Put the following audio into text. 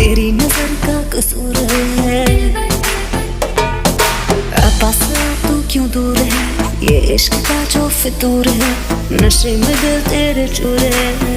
तेरी नजर का कसूर है। पास तू क्यों दूर है, ये इश्क का जो फितूर है, नशे में दिल तेरे चूर है।